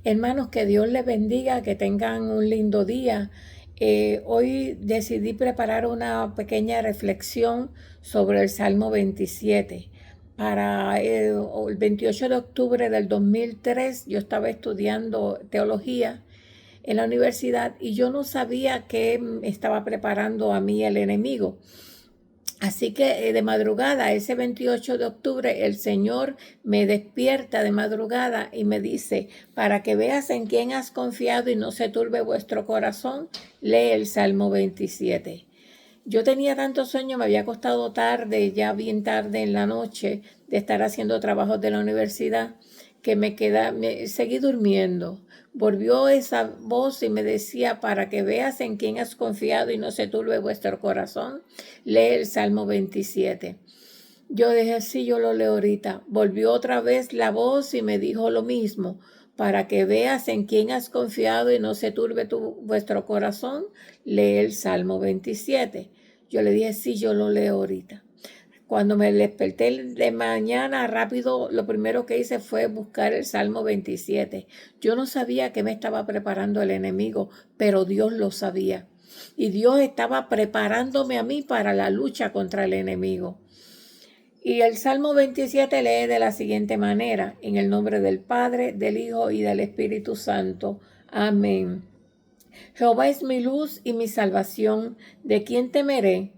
Hermanos, que Dios les bendiga, que tengan un lindo día. Hoy decidí preparar una pequeña reflexión sobre el Salmo 27. Para el 28 de octubre del 2003 yo estaba estudiando teología en la universidad y yo no sabía que estaba preparando a mí el enemigo. Así que de madrugada, ese 28 de octubre, el Señor me despierta de madrugada y me dice, para que veas en quién has confiado y no se turbe vuestro corazón, lee el Salmo 27. Yo tenía tanto sueño, me había acostado tarde, ya bien tarde en la noche, de estar haciendo trabajos de la universidad, que seguí durmiendo. Volvió esa voz y me decía, para que veas en quién has confiado y no se turbe vuestro corazón, lee el Salmo 27. Yo dije, sí, yo lo leo ahorita. Volvió otra vez la voz y me dijo lo mismo, para que veas en quién has confiado y no se turbe vuestro corazón, lee el Salmo 27. Yo le dije, sí, yo lo leo ahorita. Cuando me desperté de mañana rápido, lo primero que hice fue buscar el Salmo 27. Yo no sabía que me estaba preparando el enemigo, pero Dios lo sabía. Y Dios estaba preparándome a mí para la lucha contra el enemigo. Y el Salmo 27 lee de la siguiente manera, en el nombre del Padre, del Hijo y del Espíritu Santo. Amén. Jehová es mi luz y mi salvación, ¿de quién temeré?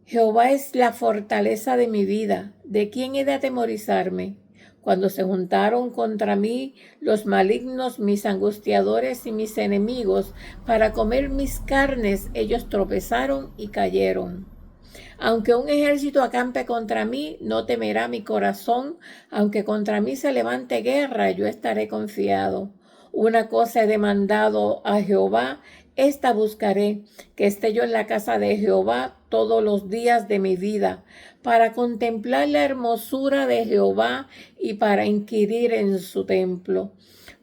Jehová es la fortaleza de mi vida, ¿de quién he de atemorizarme? Cuando se juntaron contra mí los malignos, mis angustiadores y mis enemigos, para comer mis carnes, ellos tropezaron y cayeron. Aunque un ejército acampe contra mí, no temerá mi corazón. Aunque contra mí se levante guerra, yo estaré confiado. Una cosa he demandado a Jehová, esta buscaré, que esté yo en la casa de Jehová todos los días de mi vida, para contemplar la hermosura de Jehová y para inquirir en su templo.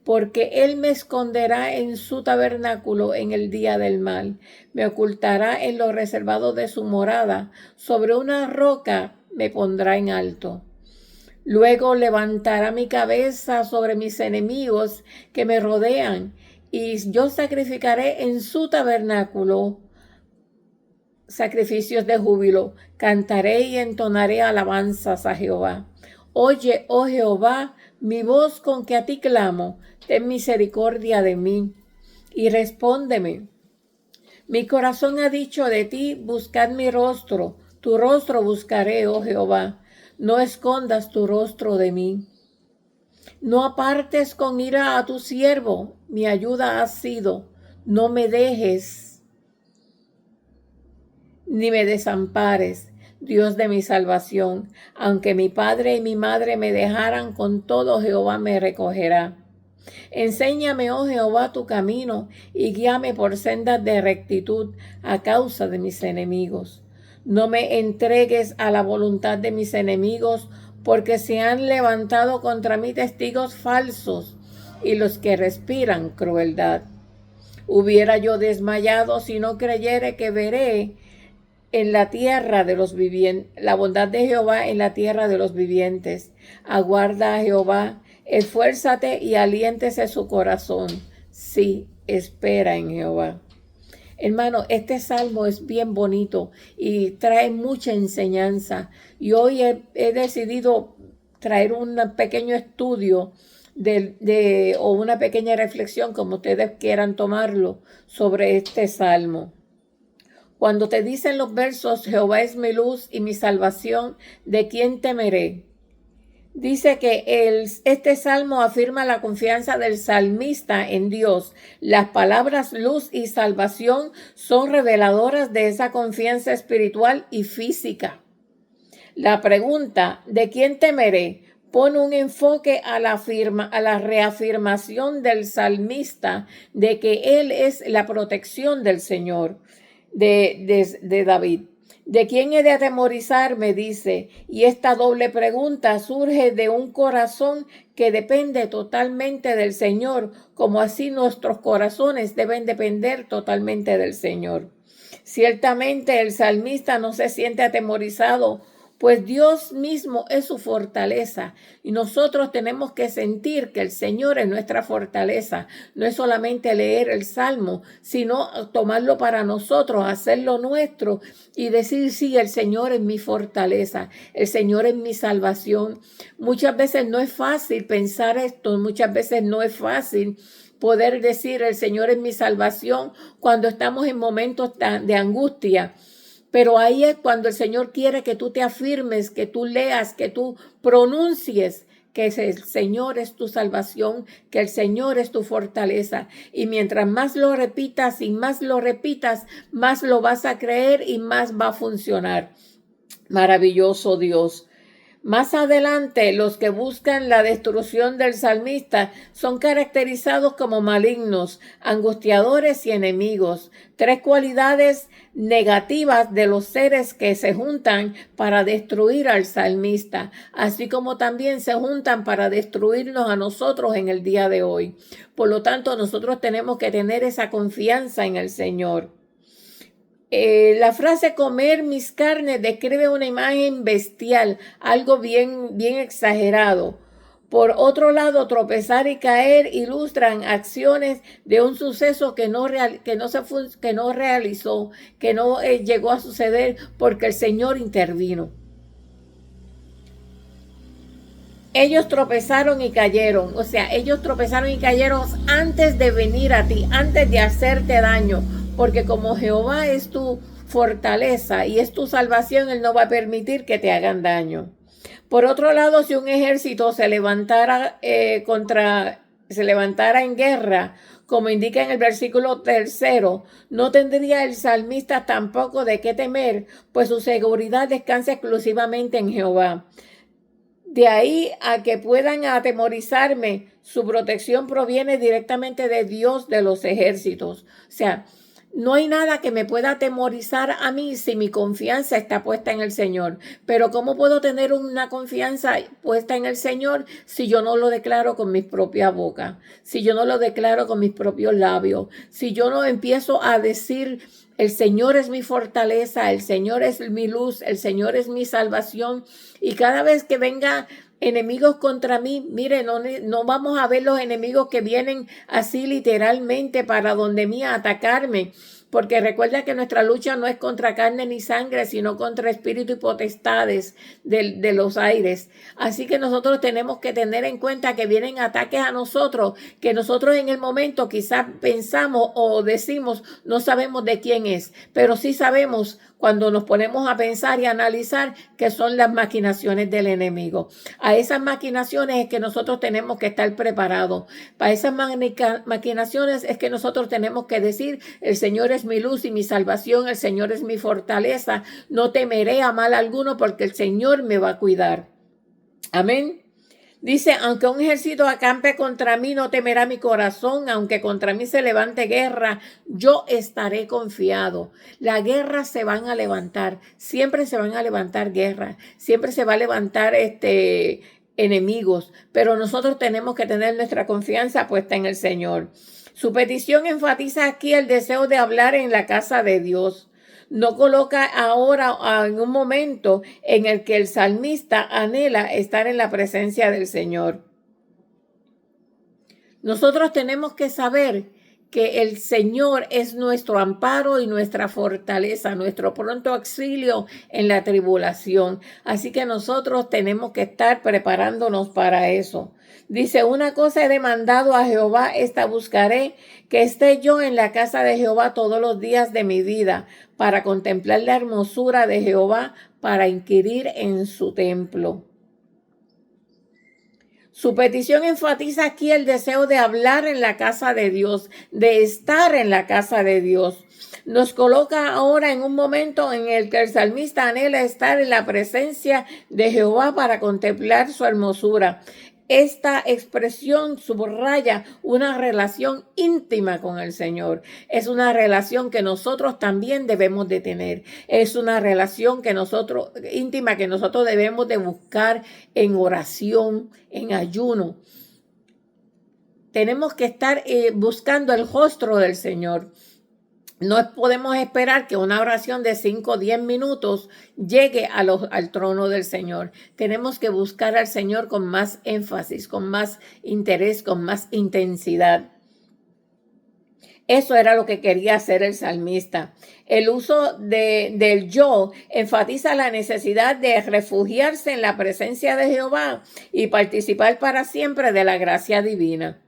Porque él me esconderá en su tabernáculo en el día del mal, me ocultará en lo reservado de su morada, sobre una roca me pondrá en alto. Luego levantará mi cabeza sobre mis enemigos que me rodean, y yo sacrificaré en su tabernáculo sacrificios de júbilo, cantaré y entonaré alabanzas a Jehová. Oye, oh Jehová, mi voz con que a ti clamo, ten misericordia de mí y respóndeme. Mi corazón ha dicho de ti, buscad mi rostro, tu rostro buscaré, oh Jehová, no escondas tu rostro de mí. No apartes con ira a tu siervo, mi ayuda has sido, no me dejes ni me desampares, Dios de mi salvación. Aunque mi padre y mi madre me dejaran, con todo Jehová me recogerá. Enséñame, oh Jehová, tu camino, y guíame por sendas de rectitud a causa de mis enemigos. No me entregues a la voluntad de mis enemigos, porque se han levantado contra mí testigos falsos y los que respiran crueldad. Hubiera yo desmayado si no creyere que veré en la tierra de los vivientes, la bondad de Jehová en la tierra de los vivientes. Aguarda a Jehová, esfuérzate y aliéntese su corazón. Sí, espera en Jehová. Hermano, este salmo es bien bonito y trae mucha enseñanza. Y hoy he decidido traer un pequeño estudio o una pequeña reflexión, como ustedes quieran tomarlo, sobre este salmo. Cuando te dicen los versos, Jehová es mi luz y mi salvación, ¿de quién temeré? Dice que este salmo afirma la confianza del salmista en Dios. Las palabras luz y salvación son reveladoras de esa confianza espiritual y física. La pregunta, ¿de quién temeré?, pone un enfoque a la reafirmación del salmista de que él es la protección del Señor. De David. ¿De quién he de atemorizarme?, dice, y esta doble pregunta surge de un corazón que depende totalmente del Señor, como así nuestros corazones deben depender totalmente del Señor. Ciertamente el salmista no se siente atemorizado pues Dios mismo es su fortaleza y nosotros tenemos que sentir que el Señor es nuestra fortaleza. No es solamente leer el Salmo, sino tomarlo para nosotros, hacerlo nuestro y decir, sí, el Señor es mi fortaleza, el Señor es mi salvación. Muchas veces no es fácil pensar esto, muchas veces no es fácil poder decir el Señor es mi salvación cuando estamos en momentos de angustia. Pero ahí es cuando el Señor quiere que tú te afirmes, que tú leas, que tú pronuncies que el Señor es tu salvación, que el Señor es tu fortaleza. Y mientras más lo repitas y más lo repitas, más lo vas a creer y más va a funcionar. Maravilloso Dios. Más adelante, los que buscan la destrucción del salmista son caracterizados como malignos, angustiadores y enemigos. Tres cualidades negativas de los seres que se juntan para destruir al salmista, así como también se juntan para destruirnos a nosotros en el día de hoy. Por lo tanto, nosotros tenemos que tener esa confianza en el Señor. La frase comer mis carnes describe una imagen bestial, algo bien exagerado. Por otro lado, tropezar y caer ilustran acciones de un suceso que no realizó, que no llegó a suceder porque el Señor intervino. Ellos tropezaron y cayeron, o sea, ellos tropezaron y cayeron antes de venir a ti, antes de hacerte daño. Porque como Jehová es tu fortaleza y es tu salvación, Él no va a permitir que te hagan daño. Por otro lado, si un ejército se levantara en guerra, como indica en el versículo 3, no tendría el salmista tampoco de qué temer, pues su seguridad descansa exclusivamente en Jehová. De ahí a que puedan atemorizarme, su protección proviene directamente de Dios de los ejércitos. O sea, no hay nada que me pueda atemorizar a mí si mi confianza está puesta en el Señor. Pero ¿cómo puedo tener una confianza puesta en el Señor si yo no lo declaro con mi propia boca? Si yo no lo declaro con mis propios labios. Si yo no empiezo a decir, el Señor es mi fortaleza, el Señor es mi luz, el Señor es mi salvación. Y cada vez que venga enemigos contra mí, mire, no vamos a ver los enemigos que vienen así literalmente para donde mí a atacarme, porque recuerda que nuestra lucha no es contra carne ni sangre, sino contra espíritu y potestades de los aires. Así que nosotros tenemos que tener en cuenta que vienen ataques a nosotros, que nosotros en el momento quizás pensamos o decimos no sabemos de quién es, pero sí sabemos cuando nos ponemos a pensar y analizar que son las maquinaciones del enemigo. A esas maquinaciones es que nosotros tenemos que estar preparados. Para esas maquinaciones es que nosotros tenemos que decir, el Señor es mi luz y mi salvación, el Señor es mi fortaleza, no temeré a mal alguno porque el Señor me va a cuidar. Amén. Dice, aunque un ejército acampe contra mí, no temerá mi corazón, aunque contra mí se levante guerra, yo estaré confiado. Las guerras se van a levantar, siempre se van a levantar guerras, siempre se va a levantar enemigos, pero nosotros tenemos que tener nuestra confianza puesta en el Señor. Su petición enfatiza aquí el deseo de hablar en la casa de Dios. No coloca ahora en un momento en el que el salmista anhela estar en la presencia del Señor. Nosotros tenemos que saber que el Señor es nuestro amparo y nuestra fortaleza, nuestro pronto auxilio en la tribulación. Así que nosotros tenemos que estar preparándonos para eso. Dice, una cosa he demandado a Jehová, esta buscaré, que esté yo en la casa de Jehová todos los días de mi vida, para contemplar la hermosura de Jehová, para inquirir en su templo. Su petición enfatiza aquí el deseo de hablar en la casa de Dios, de estar en la casa de Dios. Nos coloca ahora en un momento en el que el salmista anhela estar en la presencia de Jehová para contemplar su hermosura. Esta expresión subraya una relación íntima con el Señor. Es una relación que nosotros también debemos de tener. Es una relación íntima que nosotros debemos de buscar en oración, en ayuno. Tenemos que estar buscando el rostro del Señor. No podemos esperar que una oración de 5 o 10 minutos llegue al trono del Señor. Tenemos que buscar al Señor con más énfasis, con más interés, con más intensidad. Eso era lo que quería hacer el salmista. El uso del yo enfatiza la necesidad de refugiarse en la presencia de Jehová y participar para siempre de la gracia divina.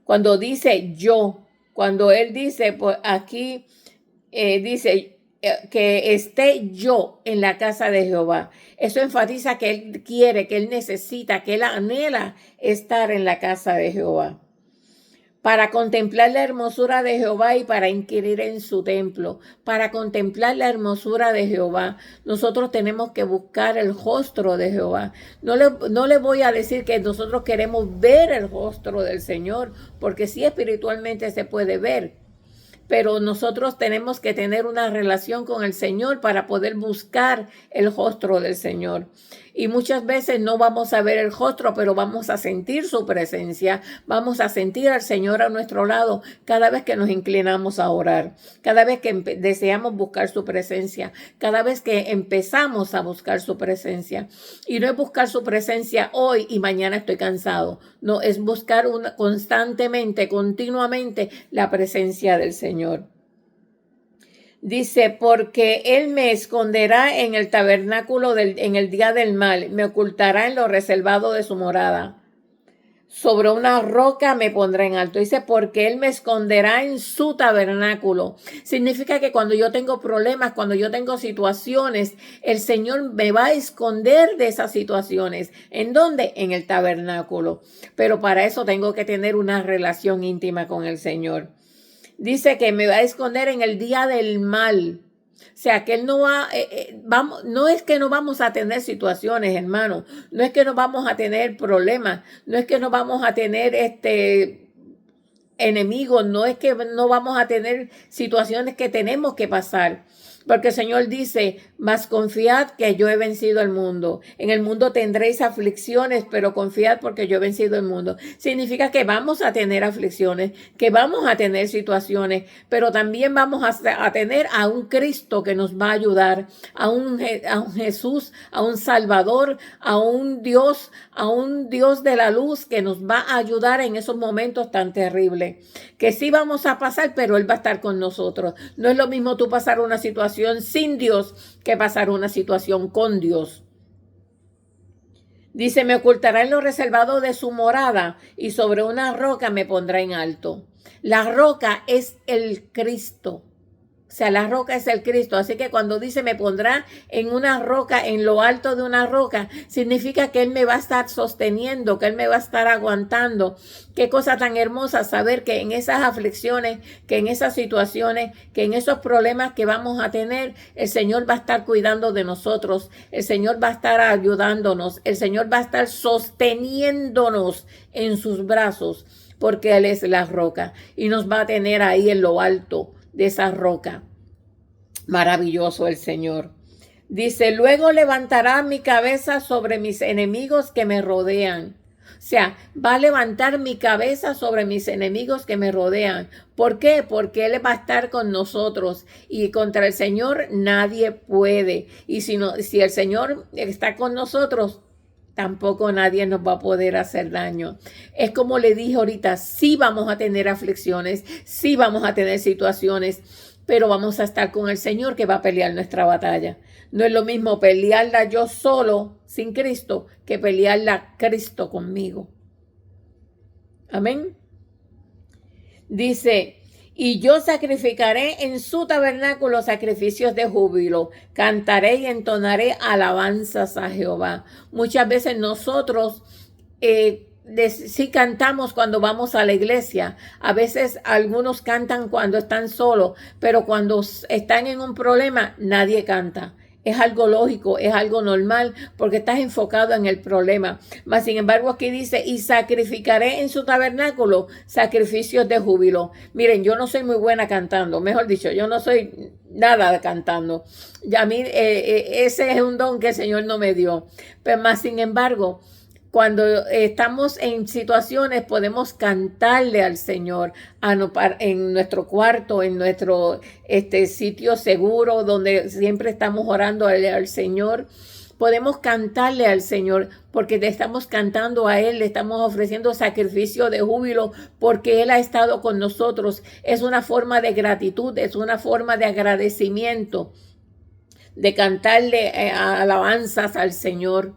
Cuando dice yo, cuando él dice, pues aquí dice que esté yo en la casa de Jehová. Eso enfatiza que él quiere, que él necesita, que él anhela estar en la casa de Jehová. Para contemplar la hermosura de Jehová y para inquirir en su templo. Para contemplar la hermosura de Jehová, nosotros tenemos que buscar el rostro de Jehová. No le voy a decir que nosotros queremos ver el rostro del Señor, porque sí espiritualmente se puede ver. Pero nosotros tenemos que tener una relación con el Señor para poder buscar el rostro del Señor. Y muchas veces no vamos a ver el rostro, pero vamos a sentir su presencia, vamos a sentir al Señor a nuestro lado cada vez que nos inclinamos a orar, cada vez que deseamos buscar su presencia, cada vez que empezamos a buscar su presencia. Y no es buscar su presencia hoy y mañana estoy cansado, no, es buscar constantemente, continuamente la presencia del Señor. Dice, porque él me esconderá en el tabernáculo en el día del mal, me ocultará en lo reservado de su morada. Sobre una roca me pondrá en alto. Dice, porque él me esconderá en su tabernáculo. Significa que cuando yo tengo problemas, cuando yo tengo situaciones, el Señor me va a esconder de esas situaciones. ¿En dónde? En el tabernáculo. Pero para eso tengo que tener una relación íntima con el Señor. Dice que me va a esconder en el día del mal. O sea, que él no no es que no vamos a tener situaciones, hermano. No es que no vamos a tener problemas. No es que no vamos a tener enemigos. No es que no vamos a tener situaciones que tenemos que pasar. Porque el Señor dice, mas confiad que yo he vencido el mundo. En el mundo tendréis aflicciones, pero confiad porque yo he vencido el mundo. Significa que vamos a tener aflicciones, que vamos a tener situaciones, pero también vamos a tener a un Cristo que nos va a ayudar, a un Jesús, a un Salvador, a un Dios de la luz que nos va a ayudar en esos momentos tan terribles. Que sí vamos a pasar, pero Él va a estar con nosotros. No es lo mismo tú pasar una situación sin Dios que pasar una situación con Dios. Dice, me ocultará en lo reservado de su morada y sobre una roca me pondrá en alto. La roca es el Cristo. O sea, la roca es el Cristo. Así que cuando dice me pondrá en una roca, en lo alto de una roca, significa que Él me va a estar sosteniendo, que Él me va a estar aguantando. Qué cosa tan hermosa saber que en esas aflicciones, que en esas situaciones, que en esos problemas que vamos a tener, el Señor va a estar cuidando de nosotros. El Señor va a estar ayudándonos. El Señor va a estar sosteniéndonos en sus brazos, porque Él es la roca y nos va a tener ahí en lo alto de esa roca. Maravilloso el Señor. Dice, luego levantará mi cabeza sobre mis enemigos que me rodean. O sea, va a levantar mi cabeza sobre mis enemigos que me rodean. ¿Por qué? Porque Él va a estar con nosotros y contra el Señor nadie puede. Y si el Señor está con nosotros, tampoco nadie nos va a poder hacer daño. Es como le dije ahorita, sí vamos a tener aflicciones, sí vamos a tener situaciones, pero vamos a estar con el Señor que va a pelear nuestra batalla. No es lo mismo pelearla yo solo, sin Cristo, que pelearla Cristo conmigo. Amén. Dice, y yo sacrificaré en su tabernáculo sacrificios de júbilo, cantaré y entonaré alabanzas a Jehová. Muchas veces nosotros sí cantamos cuando vamos a la iglesia. A veces algunos cantan cuando están solos, pero cuando están en un problema nadie canta. Es algo lógico, es algo normal, porque estás enfocado en el problema. Mas, sin embargo, aquí dice, y sacrificaré en su tabernáculo sacrificios de júbilo. Miren, yo no soy muy buena cantando, mejor dicho, yo no soy nada cantando. Ya a mí ese es un don que el Señor no me dio. Pero más, sin embargo, cuando estamos en situaciones podemos cantarle al Señor en nuestro cuarto, en nuestro sitio seguro donde siempre estamos orando al Señor. Podemos cantarle al Señor porque le estamos cantando a Él, le estamos ofreciendo sacrificio de júbilo porque Él ha estado con nosotros. Es una forma de gratitud, es una forma de agradecimiento, de cantarle alabanzas al Señor.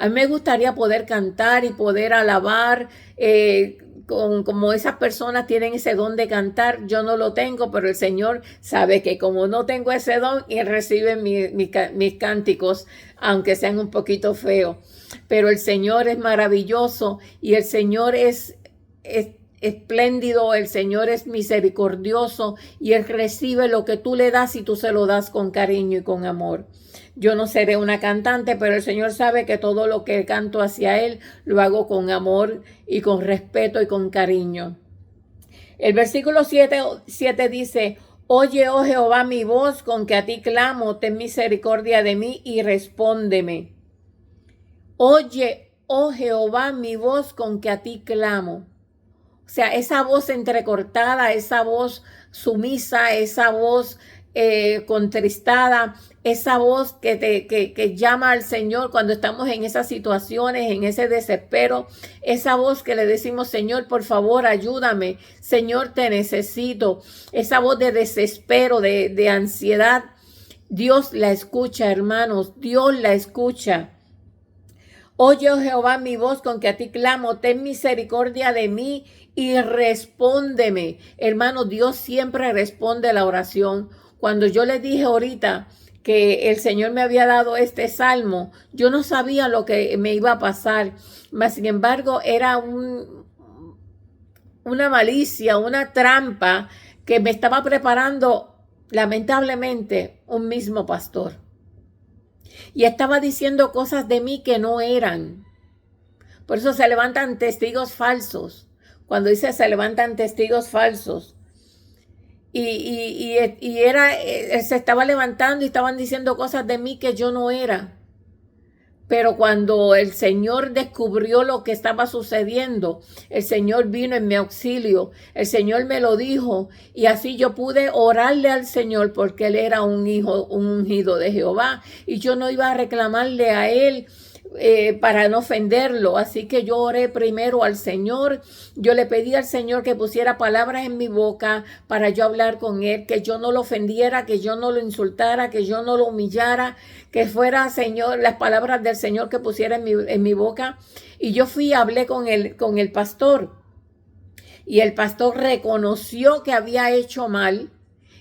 A mí me gustaría poder cantar y poder alabar como esas personas tienen ese don de cantar. Yo no lo tengo, pero el Señor sabe que como no tengo ese don, Él recibe mis cánticos, aunque sean un poquito feos. Pero el Señor es maravilloso y el Señor es espléndido, el Señor es misericordioso y Él recibe lo que tú le das y tú se lo das con cariño y con amor. Yo no seré una cantante, pero el Señor sabe que todo lo que canto hacia Él lo hago con amor y con respeto y con cariño. El versículo 7 dice: Oye, oh Jehová, mi voz con que a ti clamo, ten misericordia de mí y respóndeme. Oye, oh Jehová, mi voz con que a ti clamo. O sea, esa voz entrecortada, esa voz sumisa, esa voz contristada, esa voz que llama al Señor cuando estamos en esas situaciones, en ese desespero, esa voz que le decimos: Señor, por favor, ayúdame, Señor, te necesito. Esa voz de desespero, de ansiedad, Dios la escucha, hermanos, Dios la escucha. Oye, oh Jehová, mi voz con que a ti clamo, ten misericordia de mí y respóndeme. Hermano, Dios siempre responde la oración. Cuando yo le dije ahorita que el Señor me había dado este salmo, yo no sabía lo que me iba a pasar. Mas, sin embargo, era una malicia, una trampa que me estaba preparando, lamentablemente, un mismo pastor. Y estaba diciendo cosas de mí que no eran. Por eso se levantan testigos falsos. Cuando dice se levantan testigos falsos. Se estaba levantando y estaban diciendo cosas de mí que yo no era. Pero cuando el Señor descubrió lo que estaba sucediendo, el Señor vino en mi auxilio, el Señor me lo dijo y así yo pude orarle al Señor porque Él era un ungido de Jehová y yo no iba a reclamarle a Él para no ofenderlo. Así que yo oré primero al Señor. Yo le pedí al Señor que pusiera palabras en mi boca para yo hablar con Él, que yo no lo ofendiera, que yo no lo insultara, que yo no lo humillara, que fuera, Señor, las palabras del Señor que pusiera en mi boca. Y yo fui y hablé con el pastor. Y el pastor reconoció que había hecho mal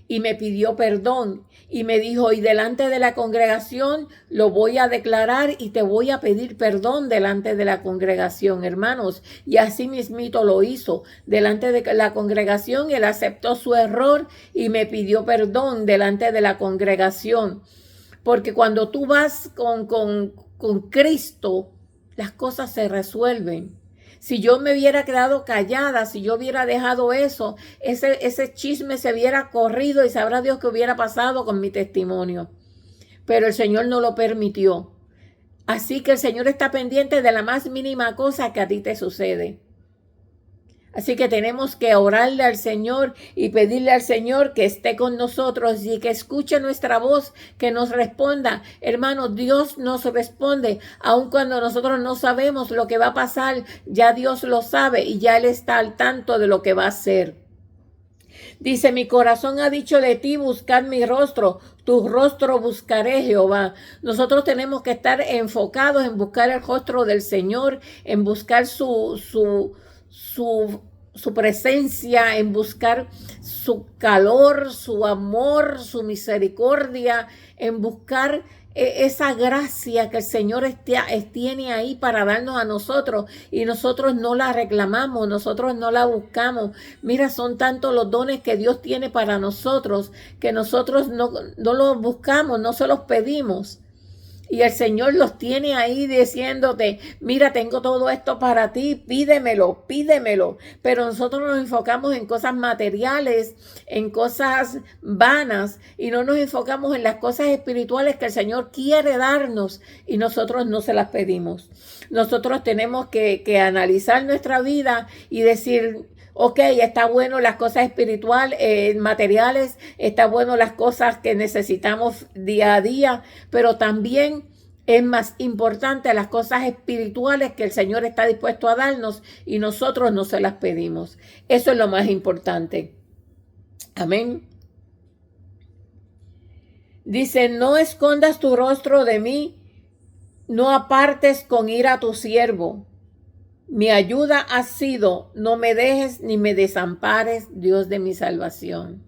y me pidió perdón. Y me dijo: y delante de la congregación lo voy a declarar y te voy a pedir perdón delante de la congregación, hermanos. Y así mismito lo hizo. Delante de la congregación, él aceptó su error y me pidió perdón delante de la congregación. Porque cuando tú vas con Cristo, las cosas se resuelven. Si yo me hubiera quedado callada, si yo hubiera dejado eso, ese chisme se hubiera corrido y sabrá Dios qué hubiera pasado con mi testimonio. Pero el Señor no lo permitió. Así que el Señor está pendiente de la más mínima cosa que a ti te sucede. Así que tenemos que orarle al Señor y pedirle al Señor que esté con nosotros y que escuche nuestra voz, que nos responda. Hermanos, Dios nos responde, aun cuando nosotros no sabemos lo que va a pasar, ya Dios lo sabe y ya Él está al tanto de lo que va a hacer. Dice: mi corazón ha dicho de ti, buscar mi rostro, tu rostro buscaré, Jehová. Nosotros tenemos que estar enfocados en buscar el rostro del Señor, en buscar su presencia, en buscar su calor, su amor, su misericordia, en buscar esa gracia que el Señor tiene ahí para darnos a nosotros y nosotros no la reclamamos, nosotros no la buscamos. Mira, son tantos los dones que Dios tiene para nosotros que nosotros no los buscamos, no se los pedimos. Y el Señor los tiene ahí diciéndote, mira, tengo todo esto para ti, pídemelo, pídemelo. Pero nosotros nos enfocamos en cosas materiales, en cosas vanas, y no nos enfocamos en las cosas espirituales que el Señor quiere darnos y nosotros no se las pedimos. Nosotros tenemos que analizar nuestra vida y decir, ok, está bueno las cosas espirituales, materiales, está bueno las cosas que necesitamos día a día, pero también es más importante las cosas espirituales que el Señor está dispuesto a darnos y nosotros no se las pedimos. Eso es lo más importante. Amén. Dice, no escondas tu rostro de mí, no apartes con ira a tu siervo. Mi ayuda ha sido, no me dejes ni me desampares, Dios de mi salvación.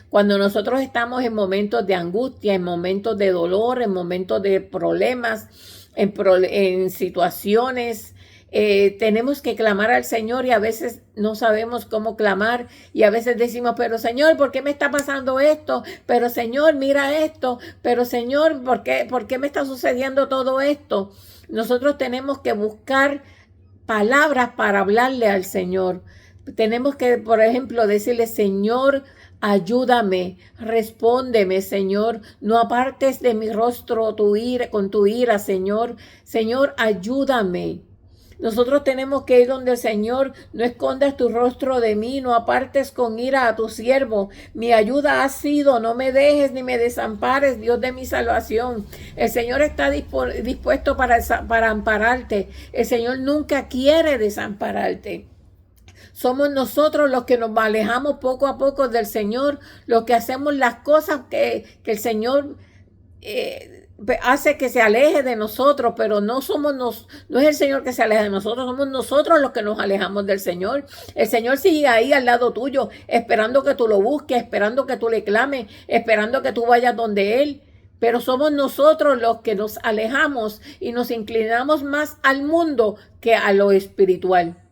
Cuando nosotros estamos en momentos de angustia, en momentos de dolor, en momentos de problemas, en situaciones, tenemos que clamar al Señor y a veces no sabemos cómo clamar y a veces decimos, pero Señor, ¿por qué me está pasando esto? Pero Señor, mira esto. Pero Señor, ¿por qué me está sucediendo todo esto? Nosotros tenemos que buscar palabras para hablarle al Señor. Tenemos que, por ejemplo, decirle, Señor, ayúdame, respóndeme, Señor, no apartes de mi rostro con tu ira, Señor. Señor, ayúdame. Nosotros tenemos que ir donde el Señor, no escondas tu rostro de mí, no apartes con ira a tu siervo. Mi ayuda ha sido, no me dejes ni me desampares, Dios de mi salvación. El Señor está dispuesto para ampararte. El Señor nunca quiere desampararte. Somos nosotros los que nos alejamos poco a poco del Señor, los que hacemos las cosas que el Señor hace que se aleje de nosotros, pero no es el Señor que se aleja de nosotros, somos nosotros los que nos alejamos del Señor. El Señor sigue ahí al lado tuyo, esperando que tú lo busques, esperando que tú le clames, esperando que tú vayas donde Él. Pero somos nosotros los que nos alejamos y nos inclinamos más al mundo que a lo espiritual.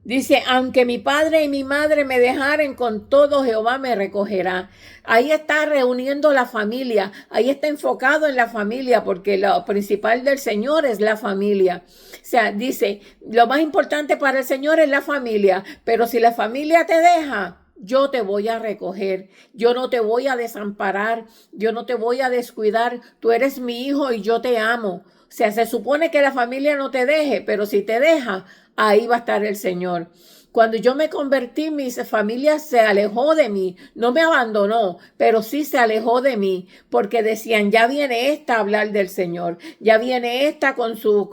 Dice, aunque mi padre y mi madre me dejaren, con todo Jehová me recogerá. Ahí está reuniendo la familia, ahí está enfocado en la familia, porque lo principal del Señor es la familia. O sea, dice, lo más importante para el Señor es la familia, pero si la familia te deja, yo te voy a recoger, yo no te voy a desamparar, yo no te voy a descuidar, tú eres mi hijo y yo te amo. O sea, se supone que la familia no te deje, pero si te deja, ahí va a estar el Señor. Cuando yo me convertí, mi familia se alejó de mí, no me abandonó, pero sí se alejó de mí, porque decían, ya viene esta a hablar del Señor, ya viene esta con sus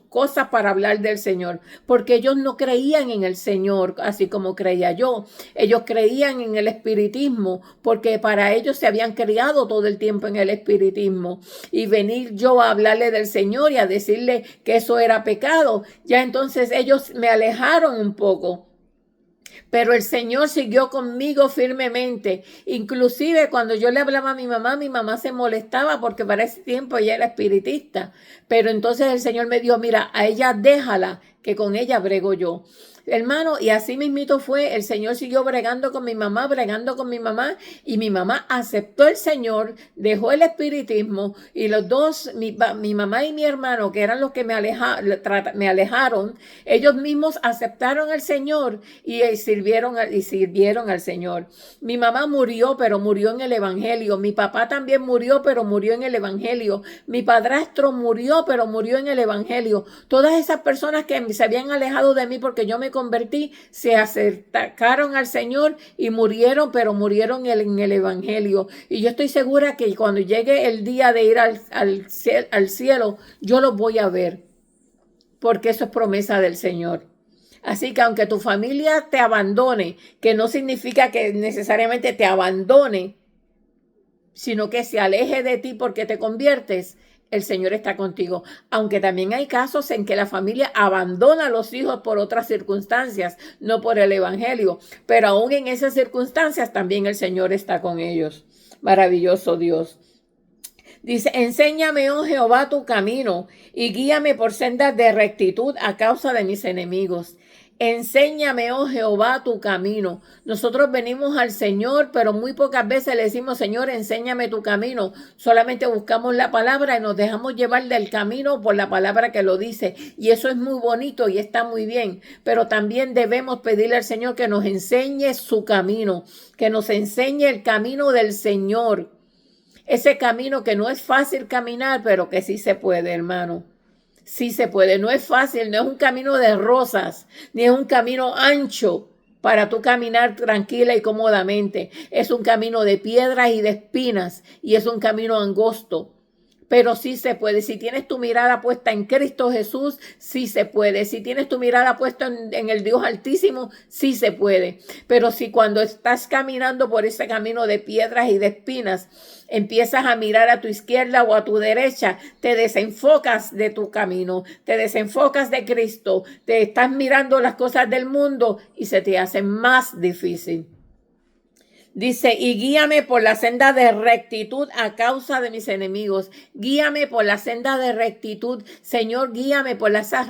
cosas para hablar del Señor, porque ellos no creían en el Señor, así como creía yo. Ellos creían en el espiritismo, porque para ellos se habían criado todo el tiempo en el espiritismo, y venir yo a hablarle del Señor y a decirle que eso era pecado, ya entonces ellos me alejaron un poco. Pero el Señor siguió conmigo firmemente. Inclusive cuando yo le hablaba a mi mamá se molestaba porque para ese tiempo ella era espiritista. Pero entonces el Señor me dijo, mira, a ella déjala, que con ella brego yo. Hermano, y así mismito fue, el Señor siguió bregando con mi mamá, y mi mamá aceptó el Señor, dejó el espiritismo, y los dos, mi mamá y mi hermano, que eran los que me alejaron, ellos mismos aceptaron al Señor y sirvieron al Señor. Mi mamá murió, pero murió en el Evangelio. Mi papá también murió, pero murió en el Evangelio. Mi padrastro murió, pero murió en el Evangelio. Todas esas personas que se habían alejado de mí porque yo me convertí, se acercaron al Señor y murieron, pero murieron en el Evangelio. Y yo estoy segura que cuando llegue el día de ir al cielo, yo los voy a ver, porque eso es promesa del Señor. Así que aunque tu familia te abandone, que no significa que necesariamente te abandone, sino que se aleje de ti porque te conviertes, el Señor está contigo. Aunque también hay casos en que la familia abandona a los hijos por otras circunstancias, no por el Evangelio. Pero aún en esas circunstancias también el Señor está con ellos. Maravilloso Dios. Dice, enséñame, oh Jehová, tu camino y guíame por sendas de rectitud a causa de mis enemigos. Enséñame, oh Jehová, tu camino. Nosotros venimos al Señor, pero muy pocas veces le decimos, Señor, enséñame tu camino. Solamente buscamos la palabra y nos dejamos llevar del camino por la palabra que lo dice. Y eso es muy bonito y está muy bien. Pero también debemos pedirle al Señor que nos enseñe su camino, que nos enseñe el camino del Señor. Ese camino que no es fácil caminar, pero que sí se puede, hermano. Sí se puede, no es fácil, no es un camino de rosas, ni es un camino ancho para tú caminar tranquila y cómodamente. Es un camino de piedras y de espinas y es un camino angosto. Pero sí se puede. Si tienes tu mirada puesta en Cristo Jesús, sí se puede. Si tienes tu mirada puesta en el Dios Altísimo, sí se puede. Pero si cuando estás caminando por ese camino de piedras y de espinas, empiezas a mirar a tu izquierda o a tu derecha, te desenfocas de tu camino, te desenfocas de Cristo, te estás mirando las cosas del mundo y se te hace más difícil. Dice, y guíame por la senda de rectitud a causa de mis enemigos. Guíame por la senda de rectitud. Señor, guíame por esa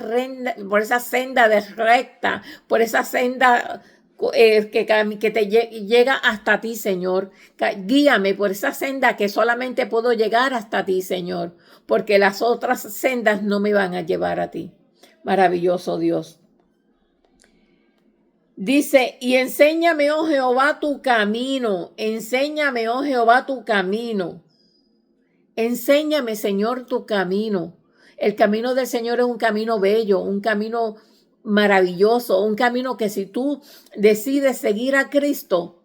senda de recta, por esa senda que te llega hasta ti, Señor. Guíame por esa senda que solamente puedo llegar hasta ti, Señor, porque las otras sendas no me van a llevar a ti. Maravilloso Dios. Dice, y enséñame, oh Jehová, tu camino. Enséñame, oh Jehová, tu camino. Enséñame, Señor, tu camino. El camino del Señor es un camino bello, un camino maravilloso, un camino que si tú decides seguir a Cristo,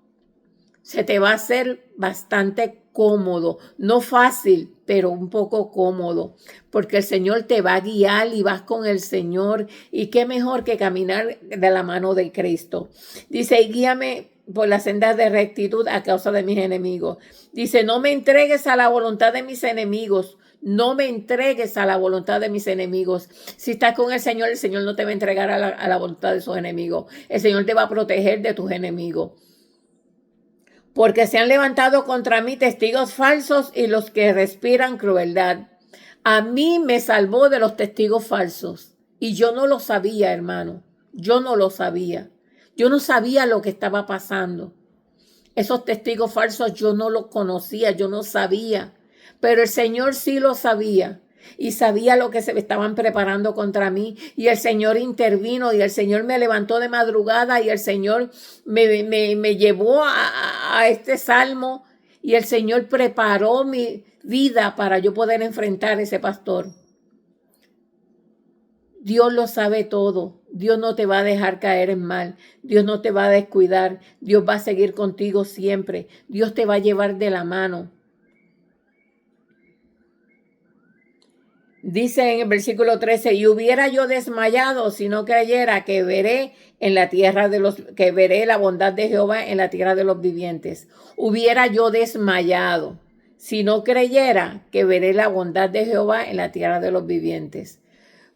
se te va a hacer bastante cómodo, no fácil, pero un poco cómodo, porque el Señor te va a guiar y vas con el Señor, y qué mejor que caminar de la mano de Cristo. Dice, guíame por la senda de rectitud a causa de mis enemigos. Dice, no me entregues a la voluntad de mis enemigos. No me entregues a la voluntad de mis enemigos. Si estás con el Señor no te va a entregar a la voluntad de sus enemigos. El Señor te va a proteger de tus enemigos. Porque se han levantado contra mí testigos falsos y los que respiran crueldad. A mí me salvó de los testigos falsos. Y yo no lo sabía, hermano. Yo no lo sabía. Yo no sabía lo que estaba pasando. Esos testigos falsos yo no los conocía, yo no sabía. Pero el Señor sí lo sabía. Y sabía lo que se estaban preparando contra mí. Y el Señor intervino y el Señor me levantó de madrugada y el Señor me llevó a este salmo. Y el Señor preparó mi vida para yo poder enfrentar a ese pastor. Dios lo sabe todo. Dios no te va a dejar caer en mal. Dios no te va a descuidar. Dios va a seguir contigo siempre. Dios te va a llevar de la mano. Dice en el versículo 13, y hubiera yo desmayado si no creyera que veré la bondad de Jehová en la tierra de los vivientes. Hubiera yo desmayado si no creyera que veré la bondad de Jehová en la tierra de los vivientes.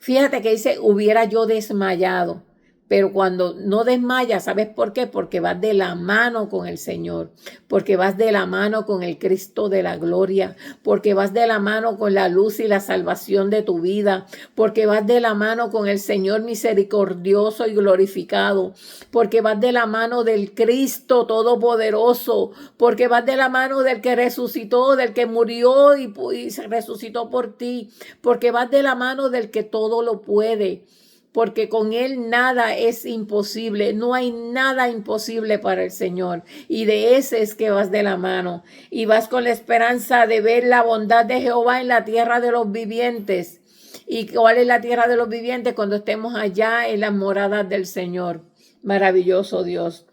Fíjate que dice, hubiera yo desmayado. Pero cuando no desmayas, ¿sabes por qué? Porque vas de la mano con el Señor, porque vas de la mano con el Cristo de la gloria, porque vas de la mano con la luz y la salvación de tu vida, porque vas de la mano con el Señor misericordioso y glorificado, porque vas de la mano del Cristo todopoderoso, porque vas de la mano del que resucitó, del que murió y se resucitó por ti, porque vas de la mano del que todo lo puede. Porque con Él nada es imposible, no hay nada imposible para el Señor. Y de ese es que vas de la mano. Y vas con la esperanza de ver la bondad de Jehová en la tierra de los vivientes. ¿Y cuál es la tierra de los vivientes? Cuando estemos allá en las moradas del Señor. Maravilloso Dios.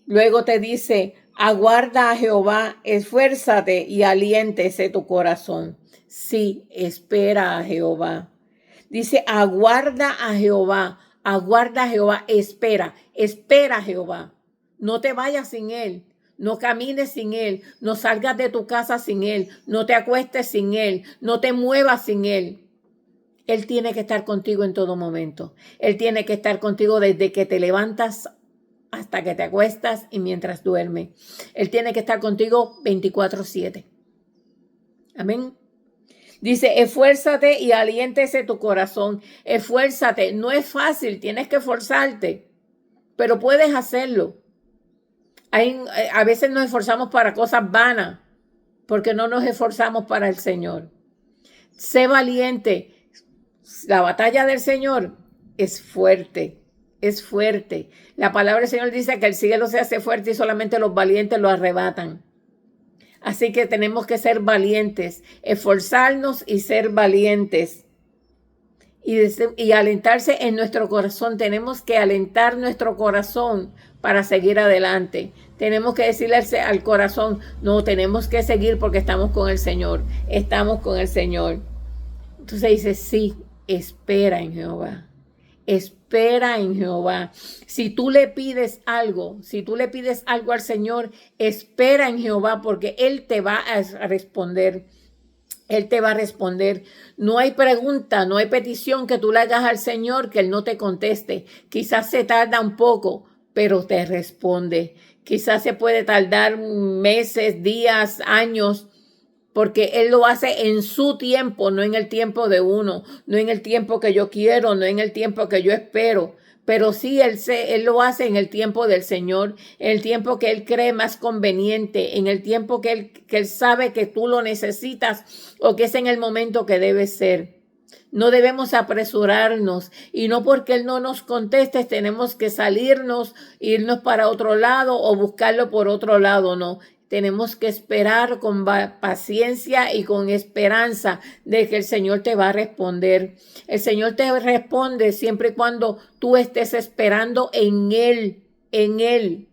Luego te dice, aguarda a Jehová, esfuérzate y aliéntese tu corazón. Sí, espera a Jehová. Dice, aguarda a Jehová, espera a Jehová. No te vayas sin Él, no camines sin Él, no salgas de tu casa sin Él, no te acuestes sin Él, no te muevas sin Él. Él tiene que estar contigo en todo momento. Él tiene que estar contigo desde que te levantas hasta que te acuestas y mientras duermes. Él tiene que estar contigo 24/7. Amén. Dice, esfuérzate y aliéntese tu corazón. Esfuérzate. No es fácil, tienes que esforzarte, pero puedes hacerlo. A veces nos esforzamos para cosas vanas, porque no nos esforzamos para el Señor. Sé valiente. La batalla del Señor es fuerte, es fuerte. La palabra del Señor dice que el cielo se hace fuerte y solamente los valientes lo arrebatan. Así que tenemos que ser valientes, esforzarnos y ser valientes. Y alentarse en nuestro corazón. Tenemos que alentar nuestro corazón para seguir adelante. Tenemos que decirle al corazón, no, tenemos que seguir porque estamos con el Señor. Estamos con el Señor. Entonces dice, sí, espera en Jehová. Espera en Jehová. Si tú le pides algo al Señor, espera en Jehová porque Él te va a responder. Él te va a responder. No hay pregunta, no hay petición que tú le hagas al Señor que Él no te conteste. Quizás se tarda un poco, pero te responde. Quizás se puede tardar meses, días, años, porque Él lo hace en su tiempo, no en el tiempo de uno, no en el tiempo que yo quiero, no en el tiempo que yo espero. Pero sí, Él lo hace en el tiempo del Señor, en el tiempo que Él cree más conveniente, en el tiempo que Él sabe que tú lo necesitas o que es en el momento que debe ser. No debemos apresurarnos y no porque Él no nos conteste tenemos que salirnos, irnos para otro lado o buscarlo por otro lado, no. Tenemos que esperar con paciencia y con esperanza de que el Señor te va a responder. El Señor te responde siempre y cuando tú estés esperando en Él, en Él.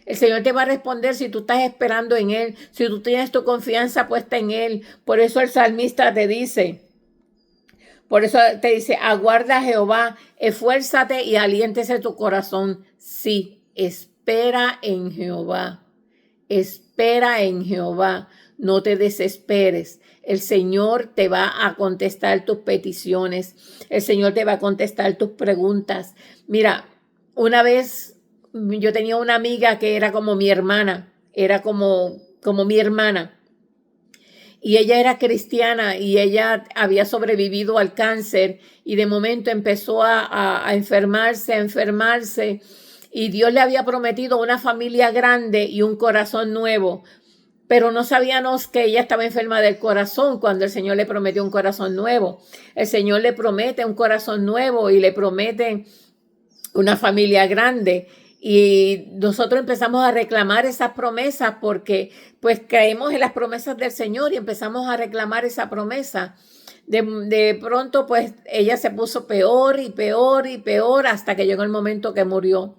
El Señor te va a responder si tú estás esperando en Él, si tú tienes tu confianza puesta en Él. Por eso el salmista te dice, aguarda a Jehová, esfuérzate y aliéntese tu corazón. Sí, espera en Jehová. Espera en Jehová, no te desesperes. El Señor te va a contestar tus peticiones. El Señor te va a contestar tus preguntas. Mira, una vez yo tenía una amiga que era como mi hermana, era como mi hermana. Y ella era cristiana y ella había sobrevivido al cáncer y de momento empezó a enfermarse. Y Dios le había prometido una familia grande y un corazón nuevo. Pero no sabíamos que ella estaba enferma del corazón cuando el Señor le prometió un corazón nuevo. El Señor le promete un corazón nuevo y le promete una familia grande. Y nosotros empezamos a reclamar esas promesas porque pues creemos en las promesas del Señor y empezamos a reclamar esa promesa. De pronto pues ella se puso peor y peor y peor hasta que llegó el momento que murió.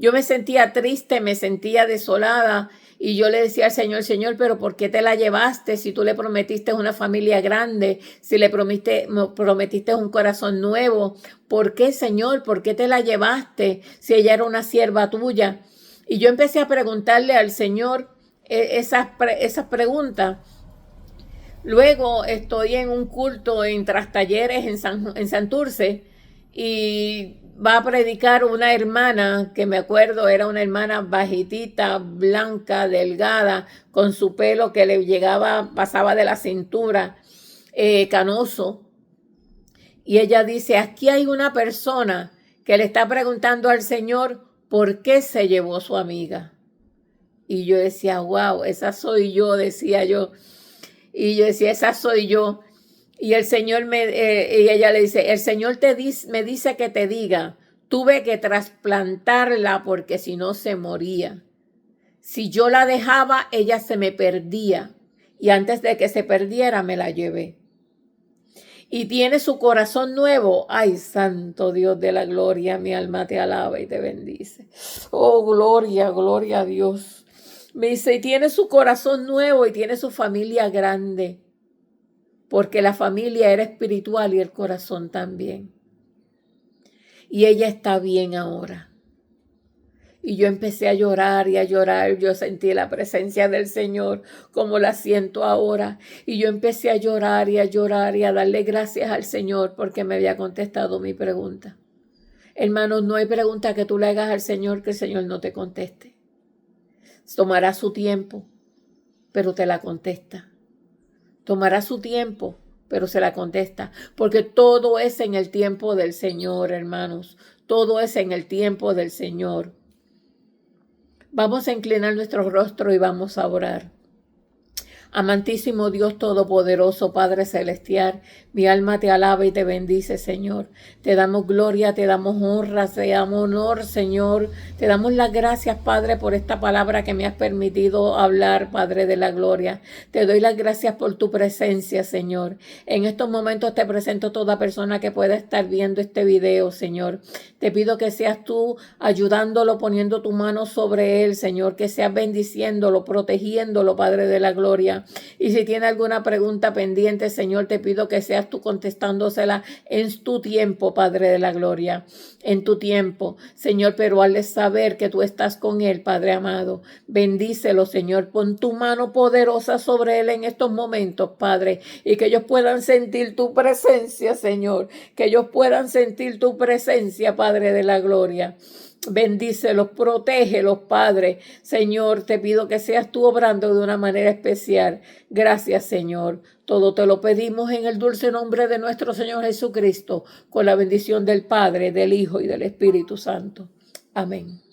Yo me sentía triste, me sentía desolada y yo le decía al Señor, Señor, pero ¿por qué te la llevaste si tú le prometiste una familia grande, si le prometiste un corazón nuevo? ¿Por qué, Señor? ¿Por qué te la llevaste si ella era una sierva tuya? Y yo empecé a preguntarle al Señor esas preguntas. Luego estoy en un culto en Trastalleres en Santurce y va a predicar una hermana que me acuerdo era una hermana bajitita, blanca, delgada, con su pelo que le llegaba, pasaba de la cintura, canoso. Y ella dice, aquí hay una persona que le está preguntando al Señor por qué se llevó su amiga. Y yo decía, wow, esa soy yo, decía yo. Y yo decía, esa soy yo. Y el Señor y ella le dice, el Señor me dice que te diga, tuve que trasplantarla porque si no se moría. Si yo la dejaba, ella se me perdía. Y antes de que se perdiera, me la llevé. Y tiene su corazón nuevo. Ay, santo Dios de la gloria, mi alma te alaba y te bendice. Oh, gloria, gloria a Dios. Me dice, y tiene su corazón nuevo y tiene su familia grande. Porque la familia era espiritual y el corazón también. Y ella está bien ahora. Y yo empecé a llorar y a llorar. Yo sentí la presencia del Señor como la siento ahora. Y yo empecé a llorar y a llorar y a darle gracias al Señor porque me había contestado mi pregunta. Hermanos, no hay pregunta que tú le hagas al Señor que el Señor no te conteste. Tomará su tiempo, pero te la contesta. Tomará su tiempo, pero se la contesta, porque todo es en el tiempo del Señor, hermanos. Todo es en el tiempo del Señor. Vamos a inclinar nuestro rostro y vamos a orar. Amantísimo Dios Todopoderoso, Padre Celestial, mi alma te alaba y te bendice, Señor. Te damos gloria, te damos honra, te damos honor, Señor. Te damos las gracias, Padre, por esta palabra que me has permitido hablar, Padre de la gloria. Te doy las gracias por tu presencia, Señor. En estos momentos te presento toda persona que pueda estar viendo este video, Señor. Te pido que seas tú ayudándolo, poniendo tu mano sobre él, Señor. Que seas bendiciéndolo, protegiéndolo, Padre de la gloria. Y si tiene alguna pregunta pendiente, Señor, te pido que seas tú contestándosela en tu tiempo, Padre de la gloria, en tu tiempo, Señor, pero hazle saber que tú estás con él, Padre amado. Bendícelo, Señor, pon tu mano poderosa sobre él en estos momentos, Padre, y que ellos puedan sentir tu presencia, Señor, que ellos puedan sentir tu presencia, Padre de la gloria. Bendícelos, protégelos, Padre. Señor, te pido que seas tú obrando de una manera especial. Gracias, Señor. Todo te lo pedimos en el dulce nombre de nuestro Señor Jesucristo, con la bendición del Padre, del Hijo y del Espíritu Santo. Amén.